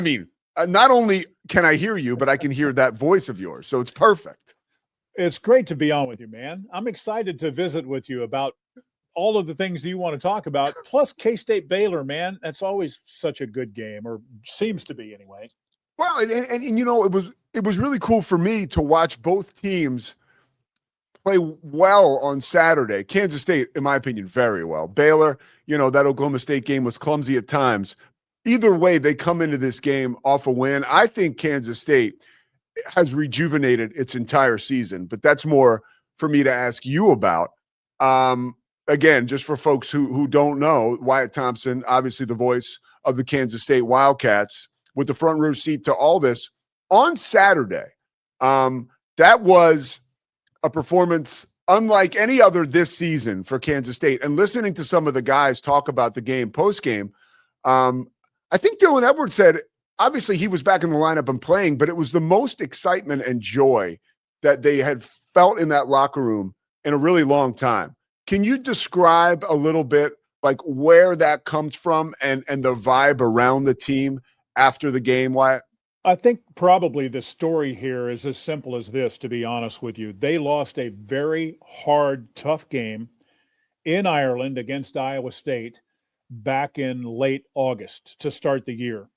I mean, not only can I hear you, but I can hear that voice of yours. So it's perfect. It's great to be on with you, man. I'm excited to visit with you about all of the things you want to talk about, plus K-State Baylor, man. That's always such a good game, or seems to be anyway. Well, and you know, it was really cool for me to watch both teams play well on Saturday. Kansas State, in my opinion, very well. Baylor, you know, that Oklahoma State game was clumsy at times. Either way, they come into this game off a win. I think Kansas State has rejuvenated its entire season, but that's more for me to ask you about. Again, just for folks who don't know, Wyatt Thompson, obviously the voice of the Kansas State Wildcats, with the front row seat to all this on Saturday. That was a performance unlike any other this season for Kansas State. And listening to some of the guys talk about the game post-game, I think Dylan Edwards said, obviously he was back in the lineup and playing, but it was the most excitement and joy that they had felt in that locker room in a really long time. Can you describe a little bit like where that comes from and the vibe around the team after the game, Wyatt? I think probably the story here is as simple as this, to be honest with you. They lost a very hard, tough game in Ireland against Iowa State back in late August to start the year.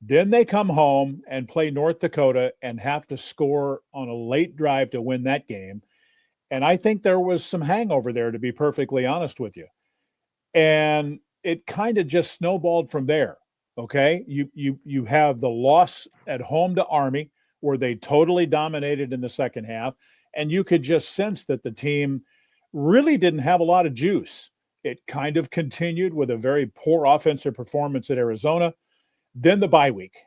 Then they come home and play North Dakota and have to score on a late drive to win that game. And I think there was some hangover there, to be perfectly honest with you. And it kind of just snowballed from there. Okay, you have the loss at home to Army, where they totally dominated in the second half, and you could just sense that the team really didn't have a lot of juice. It kind of continued with a very poor offensive performance at Arizona. Then the bye week,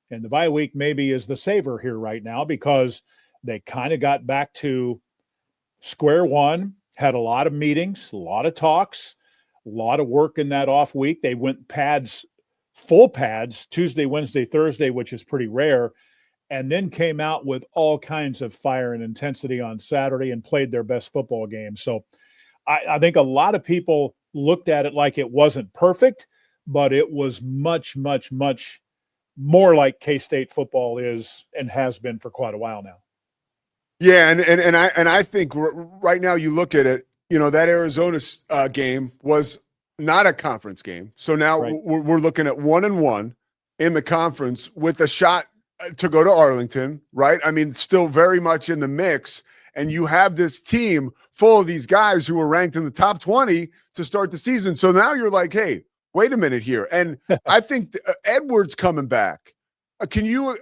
and the bye week maybe is the saver here right now because they kind of got back to square one, had a lot of meetings, a lot of talks, a lot of work in that off week. They went full pads, Tuesday, Wednesday, Thursday, which is pretty rare, and then came out with all kinds of fire and intensity on Saturday and played their best football game. So I think a lot of people looked at it like it wasn't perfect, but it was much, much, much more like K-State football is and has been for quite a while now. Yeah, and I think right now you look at it, you know, that Arizona game was not a conference game. So now we're looking at 1-1 in the conference with a shot to go to Arlington, right? I mean, still very much in the mix. And you have this team full of these guys who were ranked in the top 20 to start the season. So now you're like, hey, wait a minute here. And I think Edwards coming back. Can you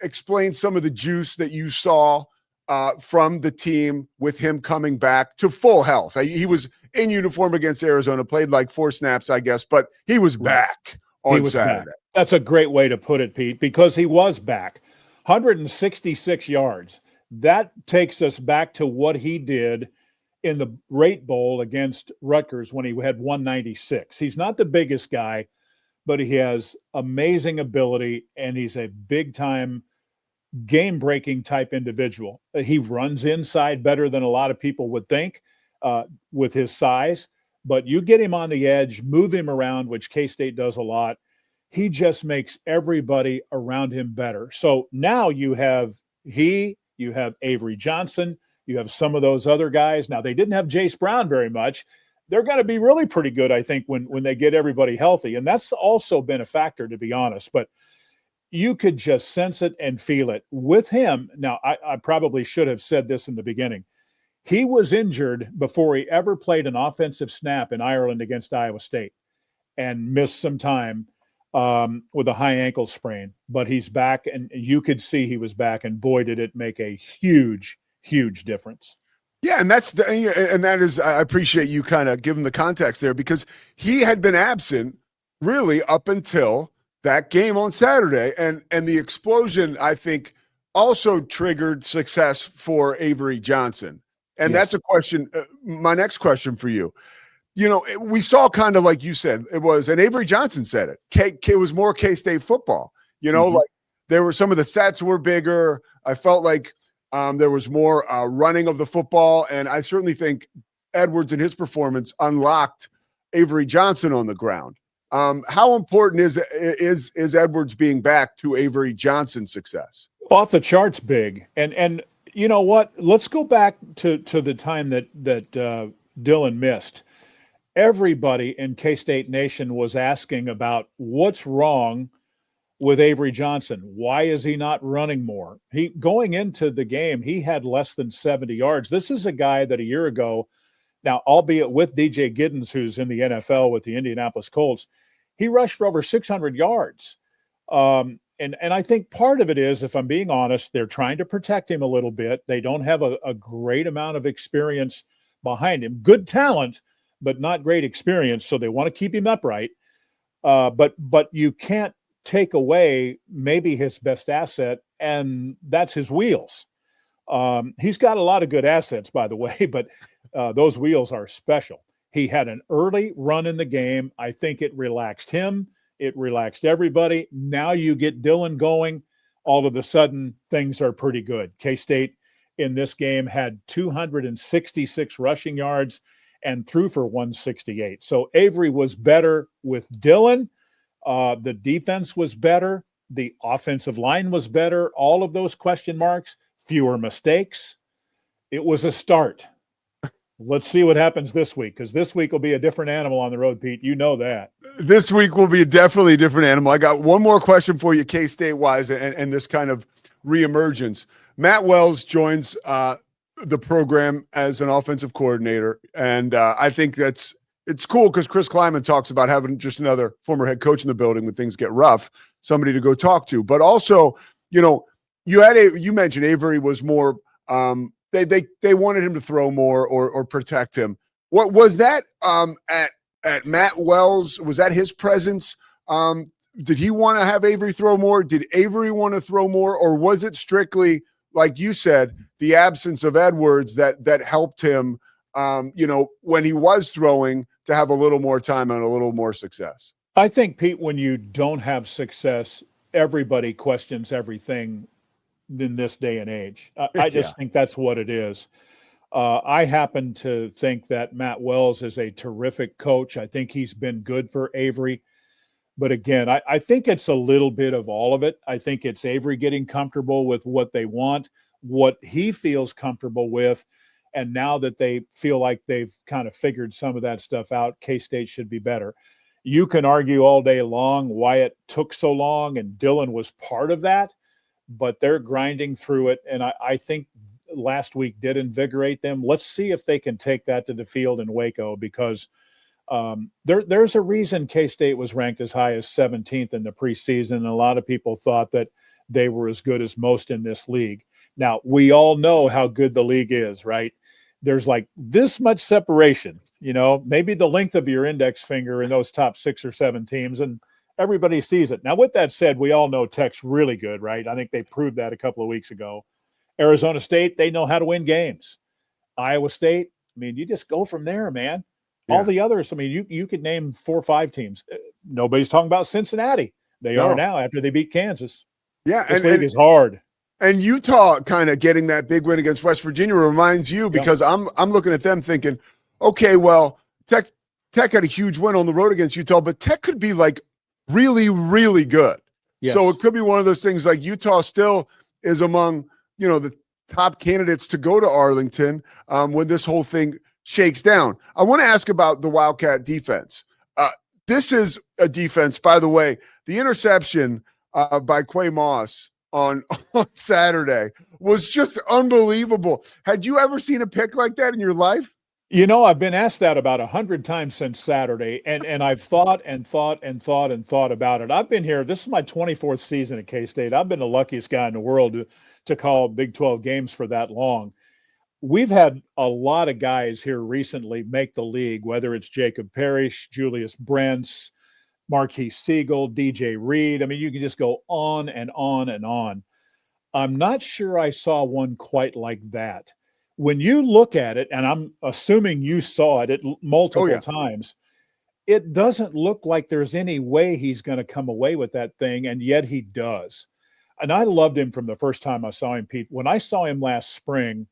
explain some of the juice that you saw from the team with him coming back to full health? He was in uniform against Arizona, played like 4 snaps, I guess, but he was back on Saturday. Back. That's a great way to put it, Pete, because he was back. 166 yards. That takes us back to what he did in the Rate Bowl against Rutgers when he had 196. He's not the biggest guy, but he has amazing ability, and he's a big-time game-breaking type individual. He runs inside better than a lot of people would think with his size, but you get him on the edge, move him around, which K-State does a lot. He just makes everybody around him better. So now you have Avery Johnson, you have some of those other guys. Now, they didn't have Jace Brown very much. They're going to be really pretty good, I think, when they get everybody healthy. And that's also been a factor, to be honest. But you could just sense it and feel it with him. Now, I probably should have said this in the beginning. He was injured before he ever played an offensive snap in Ireland against Iowa State and missed some time with a high ankle sprain. But he's back, and you could see he was back, and boy, did it make a huge, huge difference. Yeah, and that is, I appreciate you kind of giving the context there, because he had been absent really up until that game on Saturday, and the explosion, I think, also triggered success for Avery Johnson. And that's a question, my next question for you. You know, we saw kind of like you said, it was, and Avery Johnson said it, it was more K-State football. You know, like there were some of the sets were bigger. I felt like there was more running of the football, and I certainly think Edwards and his performance unlocked Avery Johnson on the ground. How important is Edwards being back to Avery Johnson's success? Off the charts big. And you know what? Let's go back to the time that Dlyan missed. Everybody in K-State Nation was asking about what's wrong with Avery Johnson. Why is he not running more? He going into the game, he had less than 70 yards. This is a guy that a year ago, now albeit with DJ Giddens, who's in the NFL with the Indianapolis Colts, he rushed for over 600 yards. And I think part of it is, if I'm being honest, they're trying to protect him a little bit. They don't have a great amount of experience behind him. Good talent, but not great experience. So they want to keep him upright. But you can't take away maybe his best asset, and that's his wheels. He's got a lot of good assets, by the way, but those wheels are special. He had an early run in the game. I think it relaxed him. It relaxed everybody. Now you get Dlyan going. All of a sudden, things are pretty good. K-State in this game had 266 rushing yards and threw for 168. So Avery was better with Dlyan. The defense was better. The offensive line was better. All of those question marks, fewer mistakes. It was a start. Let's see what happens this week, because this week will be a different animal on the road, Pete. You know that. This week will be definitely a different animal. I got one more question for you, K-State wise, and this kind of reemergence. Matt Wells joins the program as an offensive coordinator, and I think it's cool because Chris Kleiman talks about having just another former head coach in the building when things get rough, somebody to go talk to. But also, you mentioned Avery was more. They wanted him to throw more or protect him. What was that at Matt Wells? Was that his presence? Did he want to have Avery throw more? Did Avery want to throw more? Or was it strictly, like you said, the absence of Edwards that helped him, when he was throwing, to have a little more time and a little more success? I think, Pete, when you don't have success, everybody questions everything in this day and age. I just think that's what it is. I happen to think that Matt Wells is a terrific coach. I think he's been good for Avery. But again, I think it's a little bit of all of it. I think it's Avery getting comfortable with what they want, what he feels comfortable with. And now that they feel like they've kind of figured some of that stuff out, K-State should be better. You can argue all day long why it took so long, and Dlyan was part of that. But they're grinding through it, and I think last week did invigorate them. Let's see if they can take that to the field in Waco, because there's a reason K-State was ranked as high as 17th in the preseason, and a lot of people thought that they were as good as most in this league. Now, we all know how good the league is, right? There's like this much separation, maybe the length of your index finger in those top 6 or 7 teams, and everybody sees it. Now, with that said, we all know Tech's really good, right? I think they proved that a couple of weeks ago. Arizona State, they know how to win games. Iowa State, you just go from there, man. Yeah. All the others, you could name 4 or 5 teams. Nobody's talking about Cincinnati. They are now after they beat Kansas. Yeah, this league is hard. And Utah kind of getting that big win against West Virginia reminds you, because I'm looking at them thinking, okay, well, Tech had a huge win on the road against Utah, but Tech could be like really, really good. Yes. So it could be one of those things like Utah still is among, the top candidates to go to Arlington when this whole thing shakes down. I want to ask about the Wildcat defense. This is a defense, by the way, the interception by Quay Moss on Saturday was just unbelievable. Had you ever seen a pick like that in your life? I've been asked that about 100 times since Saturday, and I've thought about it. I've been here. This is my 24th season at K-State. I've been the luckiest guy in the world to call Big 12 games for that long. We've had a lot of guys here recently make the league, whether it's Jacob Parrish, Julius Brents, Marquis Siegel, DJ Reed. You can just go on and on and on. I'm not sure I saw one quite like that. When you look at it, and I'm assuming you saw it multiple times, it doesn't look like there's any way he's going to come away with that thing, and yet he does. And I loved him from the first time I saw him, Pete. When I saw him last spring,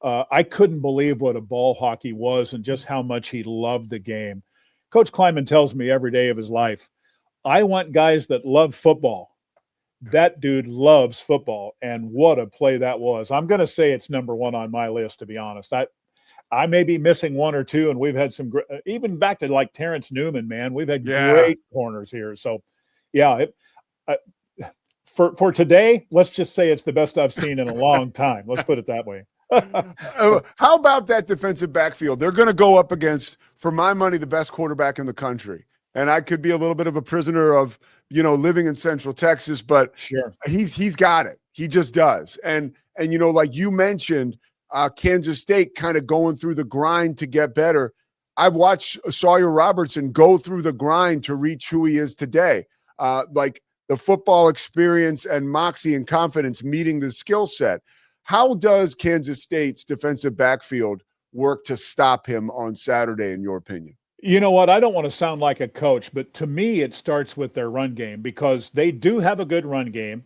I couldn't believe what a ball hawk he was and just how much he loved the game. Coach Kleiman tells me every day of his life, I want guys that love football. That dude loves football, and what a play that was. I'm going to say it's number one on my list, to be honest. I may be missing one or two, and we've had some even back to like Terrence Newman, man. We've had great corners here. So, yeah, for today, let's just say it's the best I've seen in a long time. Let's put it that way. How about that defensive backfield? They're going to go up against, for my money, the best quarterback in the country. And I could be a little bit of a prisoner of, living in Central Texas, but sure, he's got it. He just does. And like you mentioned, Kansas State kind of going through the grind to get better. I've watched Sawyer Robertson go through the grind to reach who he is today. Like the football experience and moxie and confidence meeting the skill set. How does Kansas State's defensive backfield work to stop him on Saturday, in your opinion? You know what? I don't want to sound like a coach, but to me, it starts with their run game because they do have a good run game.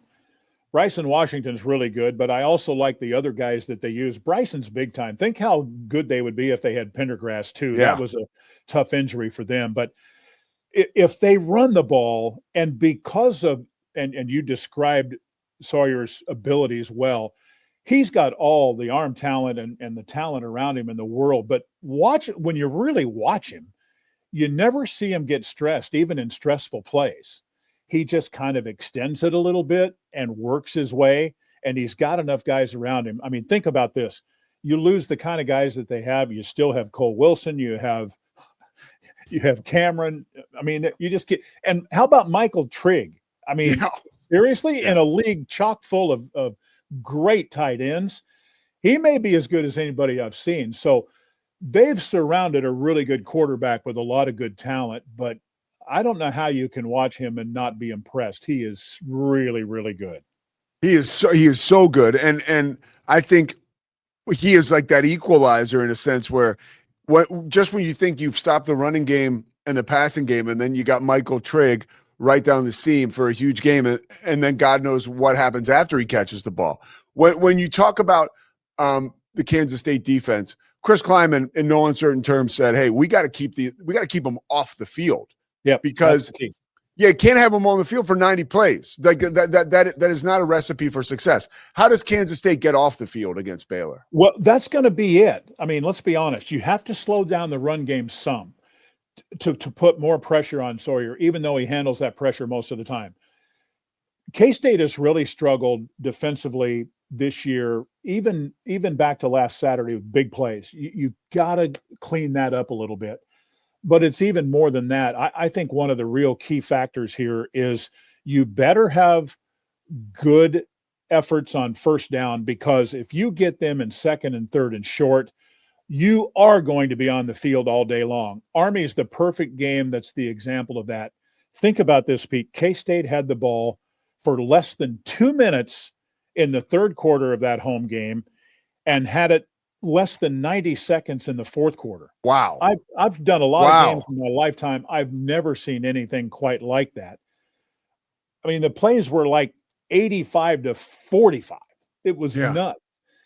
Bryson Washington's really good, but I also like the other guys that they use. Bryson's big time. Think how good they would be if they had Pendergrass too. Yeah. That was a tough injury for them. But if they run the ball, and because of and you described Sawyer's abilities well, he's got all the arm talent and the talent around him in the world. But when you really watch him, you never see him get stressed, even in stressful plays. He just kind of extends it a little bit and works his way, and he's got enough guys around him. I mean, think about this. You lose the kind of guys that they have. You still have Cole Wilson. You have Cameron. I mean, you just get – and how about Michael Trigg? I mean, seriously, in a league chock full of great tight ends, he may be as good as anybody I've seen. So they've surrounded a really good quarterback with a lot of good talent, but I don't know how you can watch him and not be impressed. He is really, really good. He is so good. And I think he is like that equalizer in a sense where just when you think you've stopped the running game and the passing game, and then you got Michael Trigg right down the seam for a huge game, and then God knows what happens after he catches the ball. When you talk about the Kansas State defense, Chris Kleiman, in no uncertain terms, said, "Hey, we got to keep them off the field." Yeah, because you can't have them on the field for 90 plays. Like that is not a recipe for success. How does Kansas State get off the field against Baylor? Well, that's going to be it. I mean, let's be honest. You have to slow down the run game some to put more pressure on Sawyer, even though he handles that pressure most of the time. K-State has really struggled defensively this year, even back to last Saturday with big plays. You got to clean that up a little bit. But it's even more than that. I think one of the real key factors here is you better have good efforts on first down, because if you get them in second and third and short, you are going to be on the field all day long. Army is the perfect game that's the example of that. Think about this, Pete. K-State had the ball for less than 2 minutes in the third quarter of that home game and had it less than 90 seconds in the fourth quarter. Wow. I've done a lot of games in my lifetime. I've never seen anything quite like that. I mean, the plays were like 85-45. It was nuts.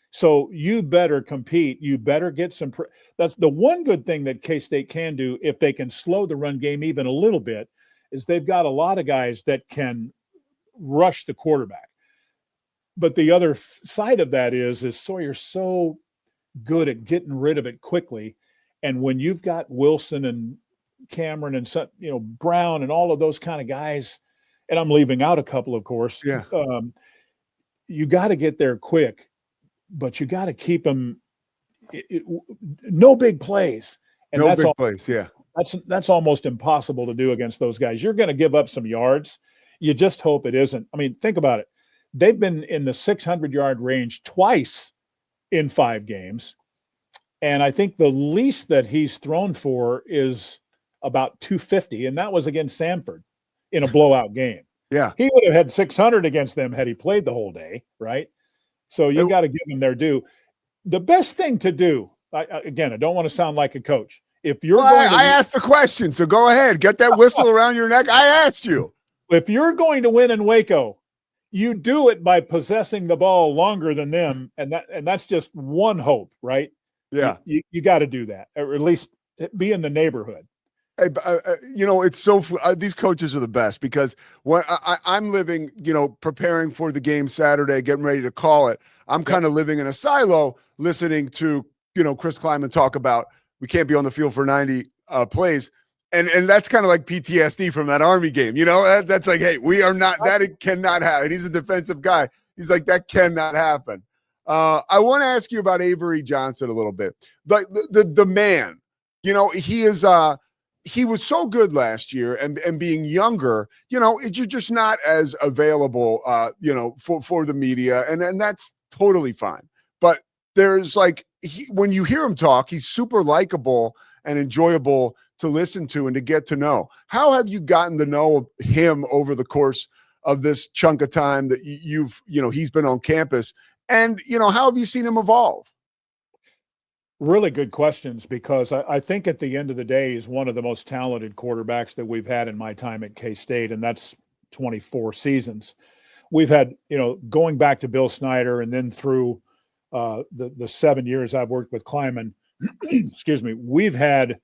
So you better compete. You better get some that's the one good thing that K-State can do if they can slow the run game even a little bit, is they've got a lot of guys that can rush the quarterback. But the other side of that is Sawyer's so good at getting rid of it quickly. And when you've got Wilson and Cameron and Brown and all of those kind of guys, and I'm leaving out a couple, of course, you got to get there quick, but you got to keep them no big plays. And that's almost impossible to do against those guys. You're going to give up some yards. You just hope it isn't. I mean, think about it. They've been in the 600-yard range twice in 5 games. And I think the least that he's thrown for is about 250. And that was against Samford in a blowout game. Yeah. He would have had 600 against them had he played the whole day. Right. So you got to give them their due. The best thing to do, I don't want to sound like a coach. If you're I asked the question, so go ahead. Get that whistle around your neck. I asked you. If you're going to win in Waco, you do it by possessing the ball longer than them, and that's just one hope, right? Yeah. You got to do that, or at least be in the neighborhood. Hey, it's these coaches are the best because when I'm living, preparing for the game Saturday, getting ready to call it, I'm kind of living in a silo, listening to, Chris Kleiman talk about we can't be on the field for 90 plays. And that's kind of like PTSD from that Army game. That's like, hey, we are not, that it cannot happen. He's a defensive guy. He's like, that cannot happen. I want to ask you about Avery Johnson a little bit. Like the man, he is he was so good last year, and being younger, you're just not as available, for the media, and that's totally fine. But there's when you hear him talk, he's super likable and enjoyable to listen to and to get to know. How have you gotten to know him over the course of this chunk of time that he's been on campus? And, how have you seen him evolve? Really good questions, because I think at the end of the day, he's one of the most talented quarterbacks that we've had in my time at K-State, and that's 24 seasons. We've had, going back to Bill Snyder and then through the 7 years I've worked with Kleiman, excuse me, we've had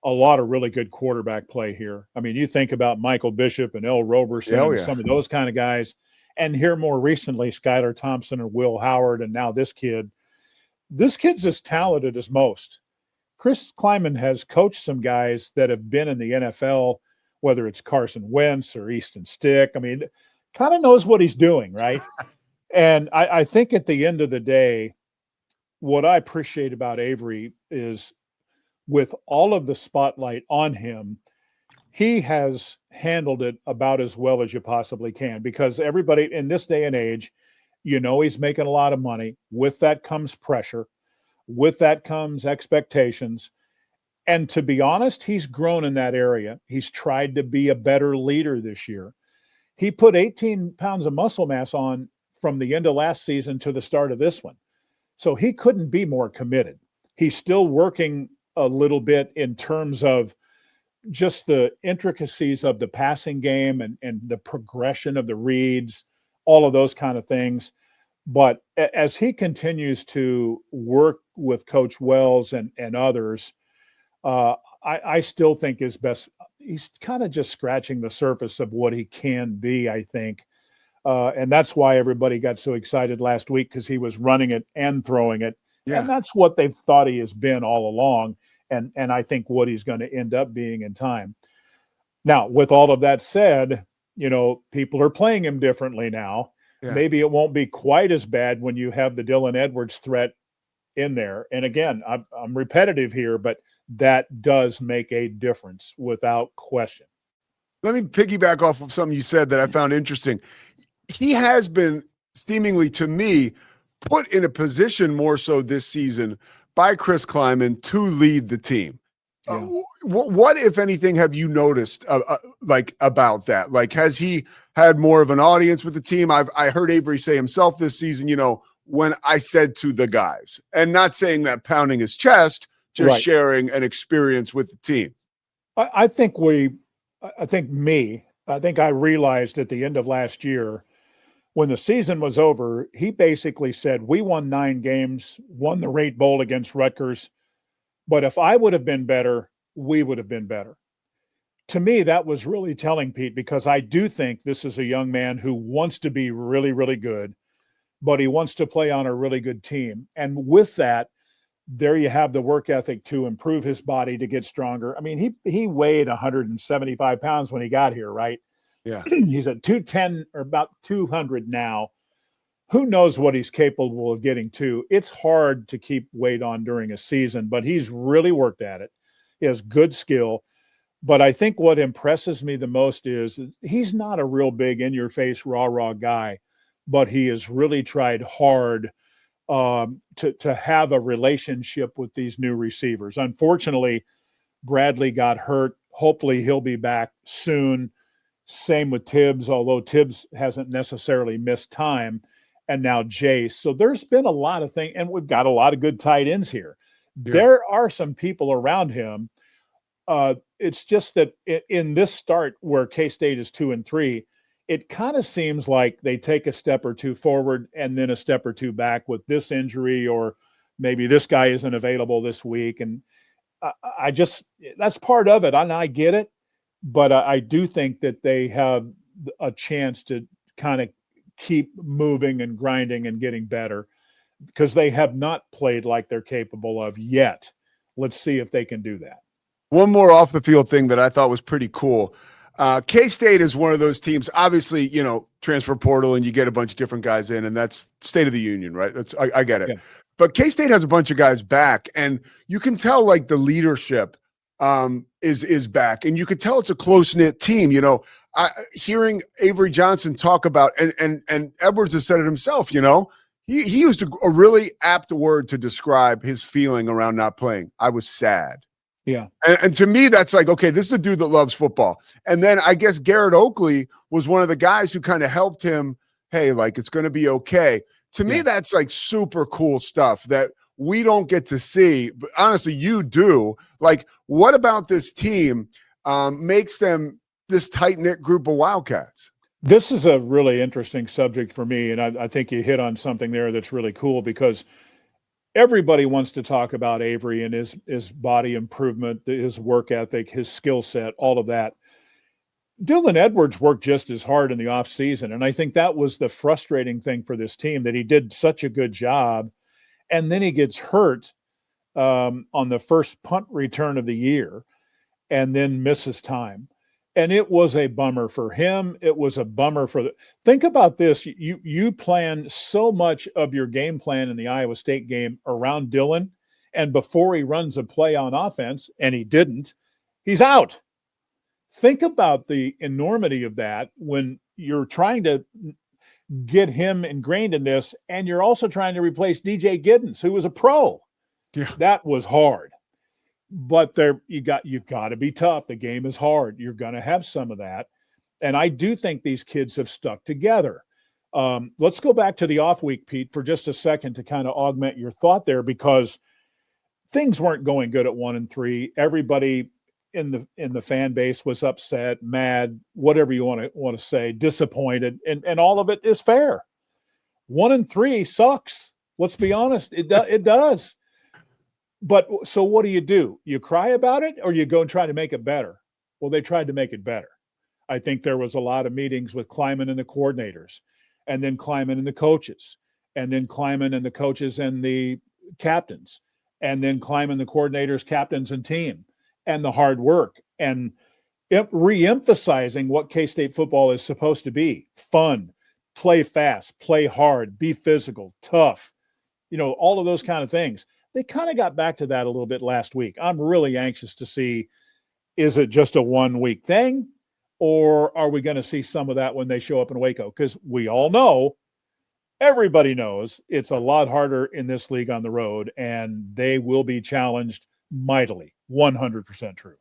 a lot of really good quarterback play here. I mean, you think about Michael Bishop and L. Roberson and some of those kind of guys, and here more recently, Skylar Thompson and Will Howard, and now this kid. This kid's as talented as most. Chris Kleiman has coached some guys that have been in the NFL, whether it's Carson Wentz or Easton Stick. I mean, kind of knows what he's doing, right? And I think at the end of the day, what I appreciate about Avery is, with all of the spotlight on him, he has handled it about as well as you possibly can, because everybody in this day and age, he's making a lot of money. With that comes pressure. With that comes expectations. And to be honest, he's grown in that area. He's tried to be a better leader this year. He put 18 pounds of muscle mass on from the end of last season to the start of this one. So he couldn't be more committed. He's still working a little bit in terms of just the intricacies of the passing game and the progression of the reads, all of those kind of things. But as he continues to work with Coach Wells and others, I still think his best, he's kind of just scratching the surface of what he can be, I think. And that's why everybody got so excited last week, because he was running it and throwing it. Yeah. And that's what they've thought he has been all along. And I think what he's going to end up being in time. Now, with all of that said, people are playing him differently now. Yeah. Maybe it won't be quite as bad when you have the Dylan Edwards threat in there. And again, I'm repetitive here, but that does make a difference without question. Let me piggyback off of something you said that I found interesting. He has been, seemingly to me, put in a position more so this season by Chris Kleiman to lead the team. Yeah. What, if anything, have you noticed about that? Like, has he had more of an audience with the team? I heard Avery say himself this season, when I said to the guys, and not saying that pounding his chest, just sharing an experience with the team. I think I realized at the end of last year, when the season was over, he basically said, we won 9 games, won the Rate Bowl against Rutgers. But if I would have been better, we would have been better. To me, that was really telling, Pete, because I do think this is a young man who wants to be really, really good, but he wants to play on a really good team. And with that, there you have the work ethic to improve his body, to get stronger. I mean, he weighed 175 pounds when he got here, right? Yeah. He's at 210 or about 200 now. Who knows what he's capable of getting to? It's hard to keep weight on during a season, but he's really worked at it. He has good skill. But I think what impresses me the most is he's not a real big in-your-face, rah-rah guy, but he has really tried hard to have a relationship with these new receivers. Unfortunately, Bradley got hurt. Hopefully he'll be back soon. Same with Tibbs, although Tibbs hasn't necessarily missed time. And now Jace. So there's been a lot of things, and we've got a lot of good tight ends here. Yeah. There are some people around him. It's just that in this start where K-State is 2-3, it kind of seems like they take a step or two forward and then a step or two back with this injury, or maybe this guy isn't available this week. And I just, that's part of it, and I get it, but I do think that they have a chance to kind of keep moving and grinding and getting better because they have not played like they're capable of yet. Let's see if they can do that. One more off the field thing that I thought was pretty cool. K-State is one of those teams, obviously, transfer portal and you get a bunch of different guys in, and that's state of the union, right? I get it. Yeah. But K-State has a bunch of guys back, and you can tell like the leadership is back, and you could tell it's a close-knit team. Hearing Avery Johnson talk about, and Edwards has said it himself, he used a really apt word to describe his feeling around not playing. I was sad. Yeah. And to me, that's like, okay, this is a dude that loves football. And then I guess Garrett Oakley was one of the guys who kind of helped him. Hey, like, it's going to be okay. To me, that's like super cool stuff that we don't get to see. But honestly, you do. Like, what about this team makes them this tight-knit group of Wildcats? This is a really interesting subject for me. And I think you hit on something there that's really cool because everybody wants to talk about Avery and his body improvement, his work ethic, his skill set, all of that. Dylan Edwards worked just as hard in the offseason, and I think that was the frustrating thing for this team, that he did such a good job, and then he gets hurt on the first punt return of the year and then misses time. And it was a bummer for him. It was a bummer for think about this. You plan so much of your game plan in the Iowa State game around Dlyan, and before he runs a play on offense, and he didn't, he's out. Think about the enormity of that when you're trying to get him ingrained in this, and you're also trying to replace DJ Giddens, who was a pro. Yeah. That was hard. But you got to be tough. The game is hard. You're going to have some of that. And I do think these kids have stuck together. Let's go back to the off week, Pete, for just a second to kind of augment your thought there, because things weren't going good at 1-3. Everybody in the fan base was upset, mad, whatever you want to say, disappointed, and all of it is fair. 1-3 sucks. Let's be honest. It does. But so what do? You cry about it, or you go and try to make it better? Well, they tried to make it better. I think there was a lot of meetings with Kleiman and the coordinators, and then Kleiman and the coaches, and then Kleiman and the coaches and the captains, and then Kleiman, the coordinators, captains, and team, and the hard work, and re-emphasizing what K-State football is supposed to be: fun, play fast, play hard, be physical, tough, all of those kind of things. They kind of got back to that a little bit last week. I'm really anxious to see, is it just a 1 week thing, or are we going to see some of that when they show up in Waco? Because we all know, everybody knows, it's a lot harder in this league on the road, and they will be challenged mightily. 100% true.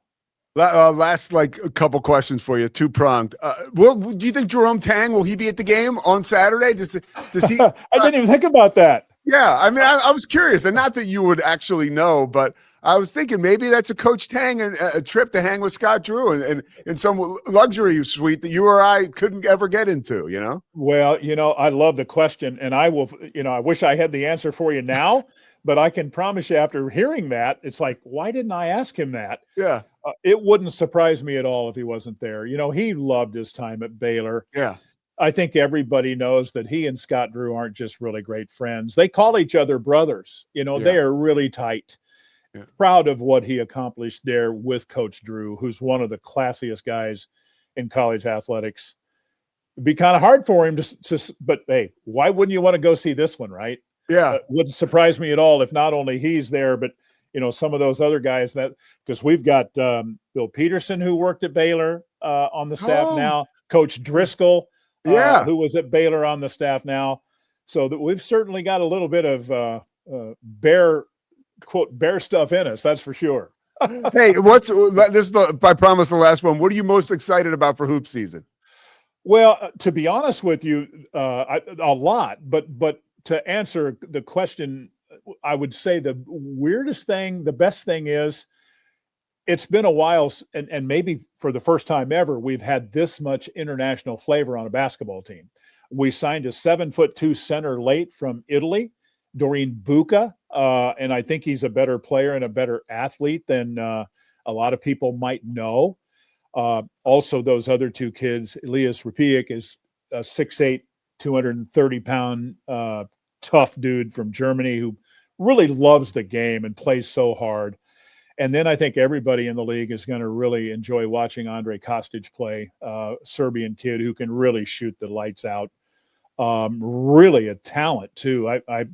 Last a couple questions for you, two-pronged. Do you think Jerome Tang, will he be at the game on Saturday? Does he? I didn't even think about that. Yeah, I mean, I was curious, and not that you would actually know, but I was thinking maybe that's a Coach Tang and a trip to hang with Scott Drew and in some luxury suite that you or I couldn't ever get into, Well, I love the question, and I will, I wish I had the answer for you now, but I can promise you after hearing that, it's like, why didn't I ask him that? Yeah. It wouldn't surprise me at all if he wasn't there. He loved his time at Baylor. Yeah. I think everybody knows that he and Scott Drew aren't just really great friends. They call each other brothers. They are really tight. Yeah. Proud of what he accomplished there with Coach Drew, who's one of the classiest guys in college athletics. It'd be kind of hard for him but hey, why wouldn't you want to go see this one, right? Yeah. Wouldn't surprise me at all if not only he's there, but some of those other guys because we've got Bill Peterson, who worked at Baylor on the staff now, Coach Driscoll, who was at Baylor on the staff now. So that we've certainly got a little bit of bear stuff in us. That's for sure. Hey, I promise the last one. What are you most excited about for hoop season? Well, to be honest with you, a lot, but to answer the question, I would say the best thing is, it's been a while, and maybe for the first time ever, we've had this much international flavor on a basketball team. We signed a 7'2" center late from Italy, Doreen Buca, and I think he's a better player and a better athlete than a lot of people might know. Also, those other two kids, Elias Rapiak is a 6'8", 230-pound tough dude from Germany who really loves the game and plays so hard. And then I think everybody in the league is going to really enjoy watching Andre Kostic play, Serbian kid who can really shoot the lights out. Really a talent, too. I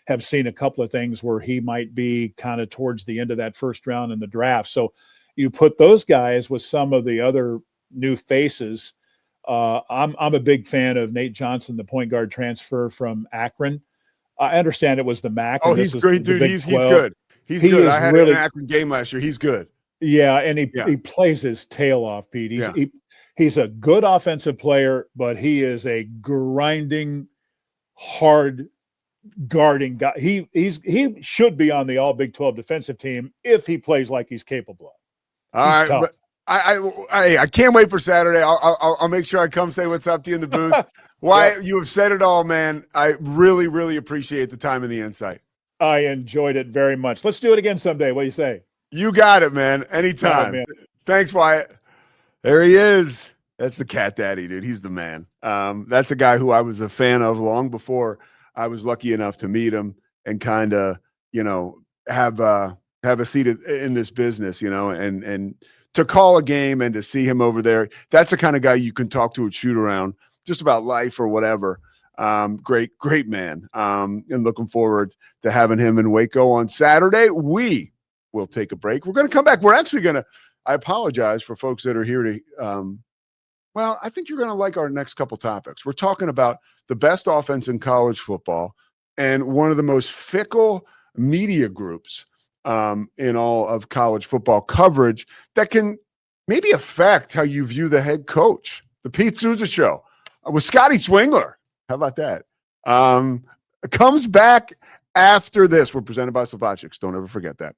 have seen a couple of things where he might be kind of towards the end of that first round in the draft. So you put those guys with some of the other new faces. I'm a big fan of Nate Johnson, the point guard transfer from Akron. I understand it was the MAC. Oh, he's great, dude. He's good. He's good. I had an Akron game last year. He's good. Yeah, and he plays his tail off, Pete. He's a good offensive player, but he is a grinding, hard guarding guy. He should be on the All Big 12 defensive team if he plays like he's capable of. All right, but I can't wait for Saturday. I'll make sure I come say what's up to you in the booth. Wyatt, you have said it all, man. I really, really appreciate the time and the insight. I enjoyed it very much. Let's do it again someday. What do you say? You got it, man. Anytime. Man. Thanks, Wyatt. There he is. That's the cat daddy, dude. He's the man. That's a guy who I was a fan of long before I was lucky enough to meet him and kind of, have a seat in this business, and to call a game and to see him over there. That's the kind of guy you can talk to at shoot around just about life or whatever. Great man. And looking forward to having him in Waco on Saturday. We will take a break. We're going to come back. We're actually going to, I apologize for folks that are here to, I think you're going to like our next couple topics. We're talking about the best offense in college football and one of the most fickle media groups in all of college football coverage that can maybe affect how you view the head coach. The Pete Souza Show with Scotty Swingler. How about that? Comes back after this. We're presented by Slovakics. Don't ever forget that.